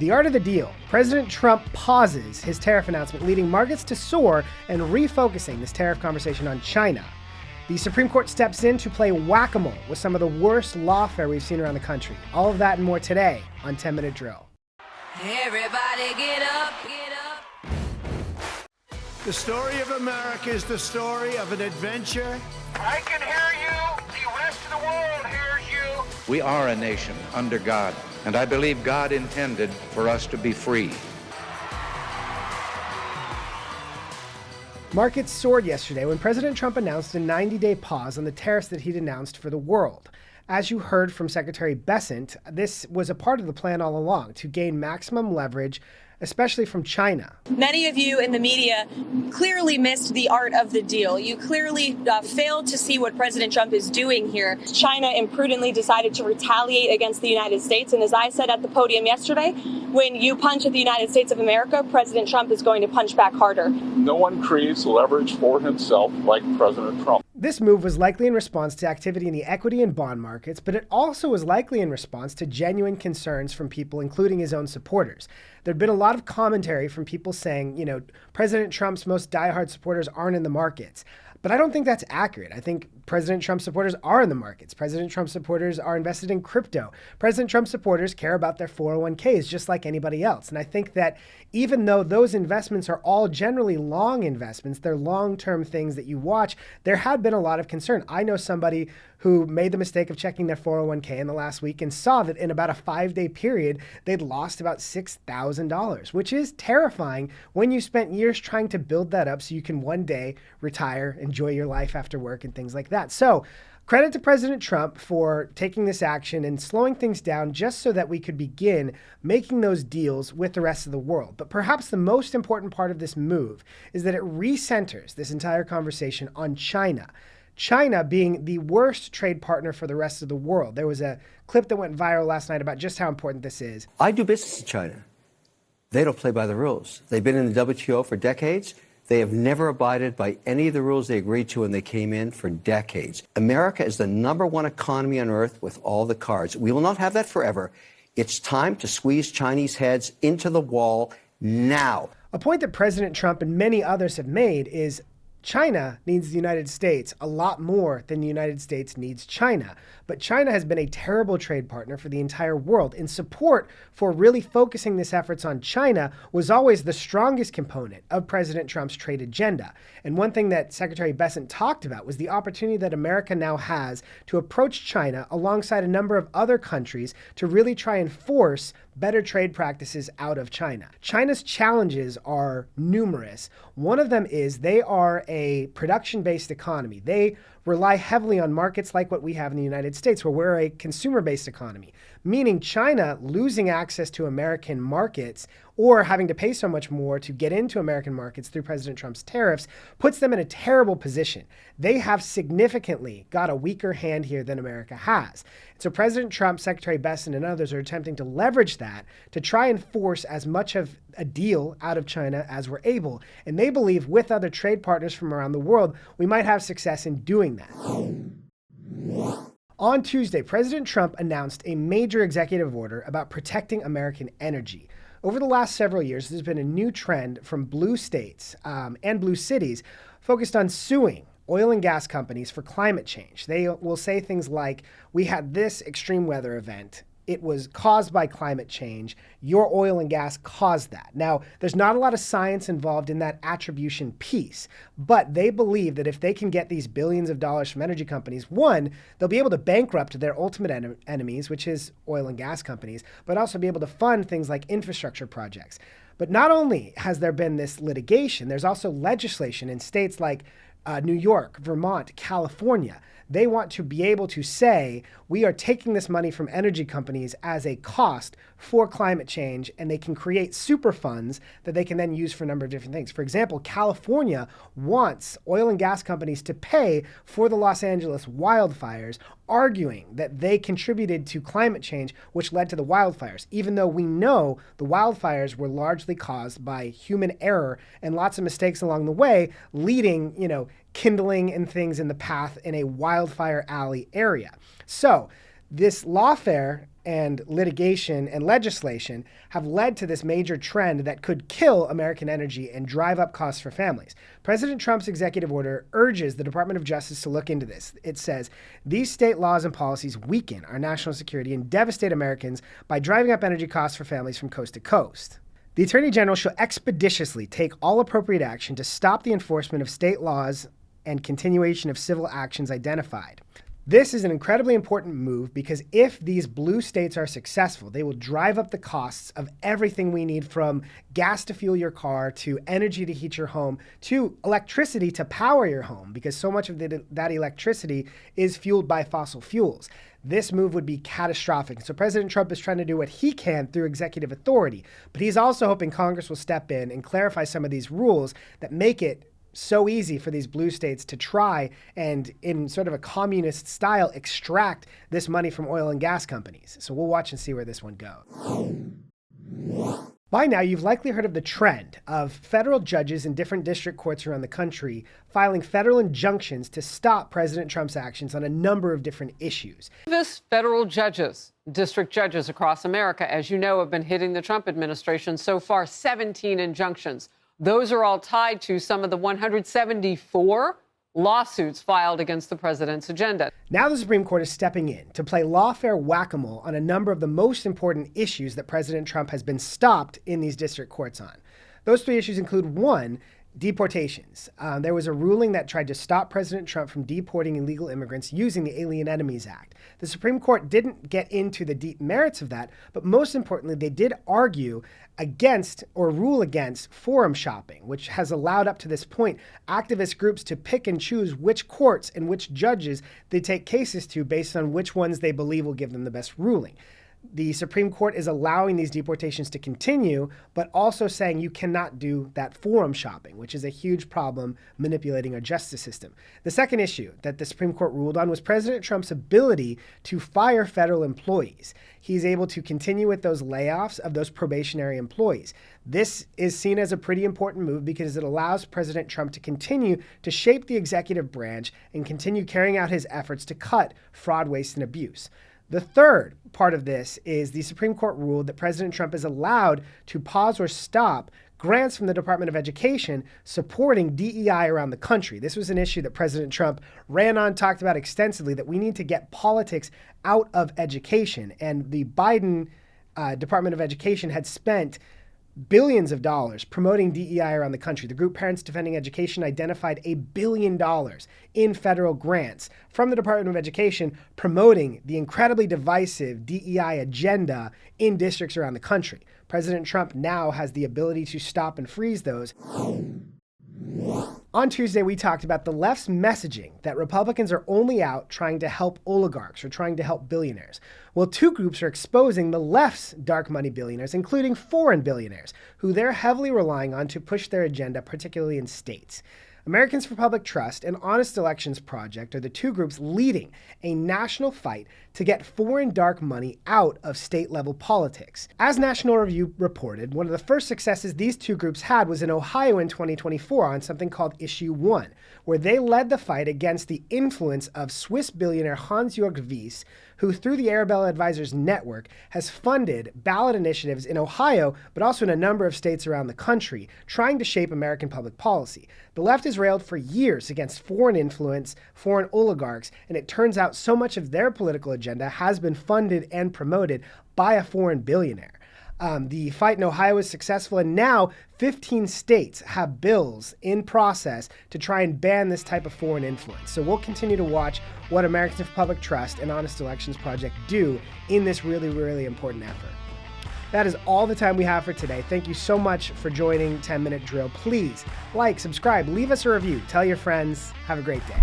The art of the deal. President Trump pauses his tariff announcement, leading markets to soar and refocusing this tariff conversation on China. The Supreme Court steps in to play whack-a-mole with some of the worst lawfare we've seen around the country. All of that and more today on 10-Minute Drill. Everybody get up, get up. The story of America is the story of an adventure. I can hear you. The rest of the world hears you. We are a nation under God, and I believe God intended for us to be free. Markets soared yesterday when President Trump announced a 90-day pause on the tariffs that he'd announced for the world. As you heard from Secretary Bessent, this was a part of the plan all along, to gain maximum leverage, especially from China. Many of you in the media clearly missed the art of the deal. You clearly failed to see what President Trump is doing here. China imprudently decided to retaliate against the United States. And as I said at the podium yesterday, when you punch at the United States of America, President Trump is going to punch back harder. No one creates leverage for himself like President Trump. This move was likely in response to activity in the equity and bond markets, but it also was likely in response to genuine concerns from people, including his own supporters. There'd been a lot of commentary from people saying, President Trump's most diehard supporters aren't in the markets. But I don't think that's accurate. I think President Trump supporters are in the markets. President Trump supporters are invested in crypto. President Trump supporters care about their 401ks just like anybody else. And I think that even though those investments are all generally long investments, they're long-term things that you watch, there had been a lot of concern. I know somebody who made the mistake of checking their 401k in the last week and saw that in about a 5-day period, they'd lost about $6,000, which is terrifying when you spent years trying to build that up so you can one day retire, enjoy your life after work and things like that. So credit to President Trump for taking this action and slowing things down just so that we could begin making those deals with the rest of the world. But perhaps the most important part of this move is that it recenters this entire conversation on China. China being the worst trade partner for the rest of the world. There was a clip that went viral last night about just how important this is. I do business in China. They don't play by the rules. They've been in the WTO for decades. They have never abided by any of the rules they agreed to when they came in for decades. America is the #1 economy on earth with all the cards. We will not have that forever. It's time to squeeze Chinese heads into the wall now. A point that President Trump and many others have made is China needs the United States a lot more than the United States needs China. But China has been a terrible trade partner for the entire world. And support for really focusing this efforts on China was always the strongest component of President Trump's trade agenda. And one thing that Secretary Bessent talked about was the opportunity that America now has to approach China alongside a number of other countries to really try and force better trade practices out of China. China's challenges are numerous. One of them is they are a production-based economy. They rely heavily on markets like what we have in the United States, where we're a consumer-based economy, meaning China losing access to American markets or having to pay so much more to get into American markets through President Trump's tariffs puts them in a terrible position. They have significantly got a weaker hand here than America has. So President Trump, Secretary Bessent, and others are attempting to leverage that to try and force as much of a deal out of China as we're able. And they believe with other trade partners from around the world, we might have success in doing that. On Tuesday, President Trump announced a major executive order about protecting American energy. Over the last several years, there's been a new trend from blue states and blue cities focused on suing oil and gas companies for climate change. They will say things like, we had this extreme weather event. It was caused by climate change. Your oil and gas caused that. Now, there's not a lot of science involved in that attribution piece, but they believe that if they can get these billions of dollars from energy companies, one, they'll be able to bankrupt their ultimate enemies, which is oil and gas companies, but also be able to fund things like infrastructure projects. But not only has there been this litigation, there's also legislation in states like New York, Vermont, California. They want to be able to say, we are taking this money from energy companies as a cost for climate change, and they can create super funds that they can then use for a number of different things. For example, California wants oil and gas companies to pay for the Los Angeles wildfires, arguing that they contributed to climate change, which led to the wildfires, even though we know the wildfires were largely caused by human error and lots of mistakes along the way, leading, kindling and things in the path in a wildfire alley area. So this Lawfare and litigation and legislation have led to this major trend that could kill American energy and drive up costs for families. President Trump's executive order urges the Department of Justice to look into this. It says, these state laws and policies weaken our national security and devastate Americans by driving up energy costs for families from coast to coast. The Attorney General shall expeditiously take all appropriate action to stop the enforcement of state laws and continuation of civil actions identified. This is an incredibly important move because if these blue states are successful, they will drive up the costs of everything we need, from gas to fuel your car, to energy to heat your home, to electricity to power your home, because so much of that electricity is fueled by fossil fuels. This move would be catastrophic. So President Trump is trying to do what he can through executive authority, but he's also hoping Congress will step in and clarify some of these rules that make it so easy for these blue states to try and, in sort of a communist style, extract this money from oil and gas companies. So we'll watch and see where this one goes. By now, you've likely heard of the trend of federal judges in different district courts around the country filing federal injunctions to stop President Trump's actions on a number of different issues. Federal judges, district judges across America, as you know, have been hitting the Trump administration. So far, 17 injunctions. Those are all tied to some of the 174 lawsuits filed against the president's agenda. Now the Supreme Court is stepping in to play lawfare whack-a-mole on a number of the most important issues that President Trump has been stopped in these district courts on. Those three issues include: one, deportations. There was a ruling that tried to stop President Trump from deporting illegal immigrants using the Alien Enemies Act. The Supreme Court didn't get into the deep merits of that, but most importantly, they did argue against or rule against forum shopping, which has allowed up to this point activist groups to pick and choose which courts and which judges they take cases to based on which ones they believe will give them the best ruling. The Supreme Court is allowing these deportations to continue, but also saying you cannot do that forum shopping, which is a huge problem manipulating our justice system. The second issue that the Supreme Court ruled on was President Trump's ability to fire federal employees. He's able to continue with those layoffs of those probationary employees. This is seen as a pretty important move because it allows President Trump to continue to shape the executive branch and continue carrying out his efforts to cut fraud, waste, and abuse. The third part of this is the Supreme Court ruled that President Trump is allowed to pause or stop grants from the Department of Education supporting DEI around the country. This was an issue that President Trump ran on, talked about extensively, that we need to get politics out of education. And the Biden Department of Education had spent billions of dollars promoting DEI around the country. The group Parents Defending Education identified $1 billion in federal grants from the Department of Education promoting the incredibly divisive DEI agenda in districts around the country. President Trump now has the ability to stop and freeze those. On Tuesday, we talked about the left's messaging that Republicans are only out trying to help oligarchs or trying to help billionaires. Well, two groups are exposing the left's dark money billionaires, including foreign billionaires, who they're heavily relying on to push their agenda, particularly in states. Americans for Public Trust and Honest Elections Project are the two groups leading a national fight to get foreign dark money out of state-level politics. As National Review reported, one of the first successes these two groups had was in Ohio in 2024 on something called Issue 1, where they led the fight against the influence of Swiss billionaire Hans-Jörg Wyss, who through the Arabella Advisors Network has funded ballot initiatives in Ohio, but also in a number of states around the country, trying to shape American public policy. The left has railed for years against foreign influence, foreign oligarchs, and it turns out so much of their political agenda has been funded and promoted by a foreign billionaire. The fight in Ohio is successful, and now 15 states have bills in process to try and ban this type of foreign influence. So we'll continue to watch what Americans for Public Trust and Honest Elections Project do in this really, really important effort. That is all the time we have for today. Thank you so much for joining 10 Minute Drill. Please like, subscribe, leave us a review, tell your friends. Have a great day.